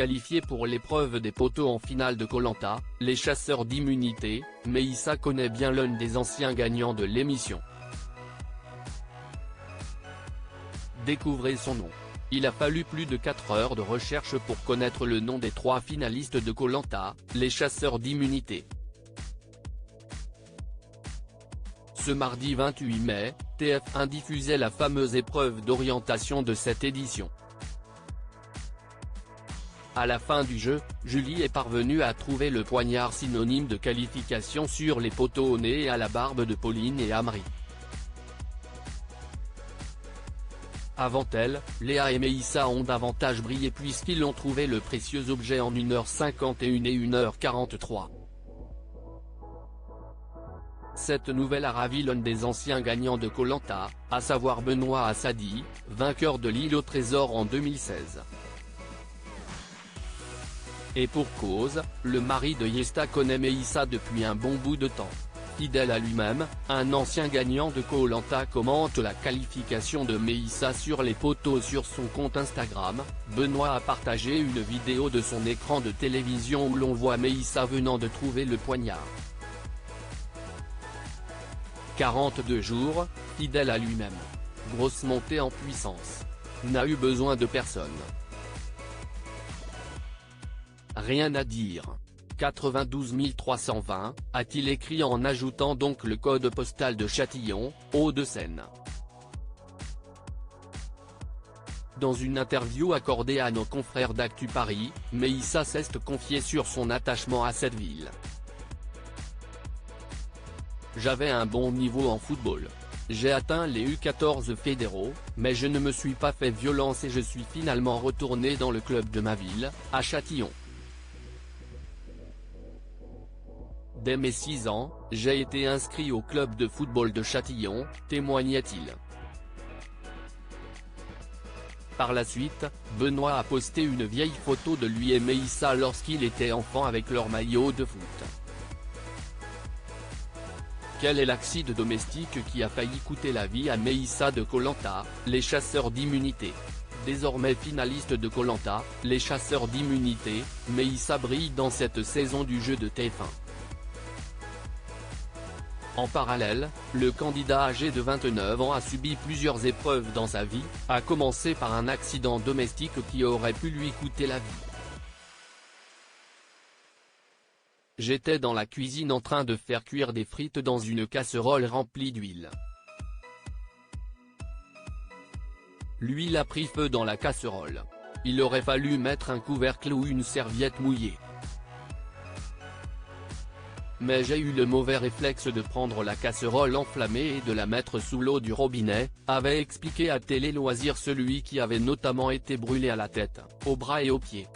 qualifiés pour l'épreuve des poteaux en finale de Koh Lanta, les chasseurs d'immunité, Meïssa connaît bien l'un des anciens gagnants de l'émission. Découvrez son nom. Il a fallu plus de 4 heures de recherche pour connaître le nom des 3 finalistes de Koh Lanta, les chasseurs d'immunité. Ce mardi 28 mai, TF1 diffusait la fameuse épreuve d'orientation de cette édition. À la fin du jeu, Julie est parvenue à trouver le poignard synonyme de qualification sur les poteaux au nez et à la barbe de Pauline et Amri. Avant elle, Léa et Meïssa ont davantage brillé puisqu'ils ont trouvé le précieux objet en 1h51 et 1h43. Cette nouvelle a ravi l'un des anciens gagnants de Koh Lanta, à savoir Benoît Assadi, vainqueur de l'île au trésor en 2016. Et pour cause, le mari de Yesta connaît Meïssa depuis un bon bout de temps. Fidèle à lui-même, un ancien gagnant de Koh Lanta commente la qualification de Meïssa sur les poteaux sur son compte Instagram. Benoît a partagé une vidéo de son écran de télévision où l'on voit Meïssa venant de trouver le poignard. 42 jours, fidèle à lui-même. Grosse montée en puissance. N'a eu besoin de personne. Rien à dire. 92 320, a-t-il écrit en ajoutant donc le code postal de Châtillon, Hauts-de-Seine. Dans une interview accordée à nos confrères d'Actu Paris, Meïssa s'est confiée sur son attachement à cette ville. J'avais un bon niveau en football. J'ai atteint les U14 fédéraux, mais je ne me suis pas fait violence et je suis finalement retourné dans le club de ma ville, à Châtillon. Dès mes 6 ans, j'ai été inscrit au club de football de Châtillon, témoignait-il. Par la suite, Benoît a posté une vieille photo de lui et Meïssa lorsqu'il était enfant avec leur maillot de foot. Quel est l'accident domestique qui a failli coûter la vie à Meïssa de Koh Lanta, les chasseurs d'immunité? Désormais finaliste de Koh Lanta, les chasseurs d'immunité, Meïssa brille dans cette saison du jeu de TF1. En parallèle, le candidat âgé de 29 ans a subi plusieurs épreuves dans sa vie, à commencer par un accident domestique qui aurait pu lui coûter la vie. J'étais dans la cuisine en train de faire cuire des frites dans une casserole remplie d'huile. L'huile a pris feu dans la casserole. Il aurait fallu mettre un couvercle ou une serviette mouillée. Mais j'ai eu le mauvais réflexe de prendre la casserole enflammée et de la mettre sous l'eau du robinet, avait expliqué à Télé Loisirs celui qui avait notamment été brûlé à la tête, aux bras et aux pieds.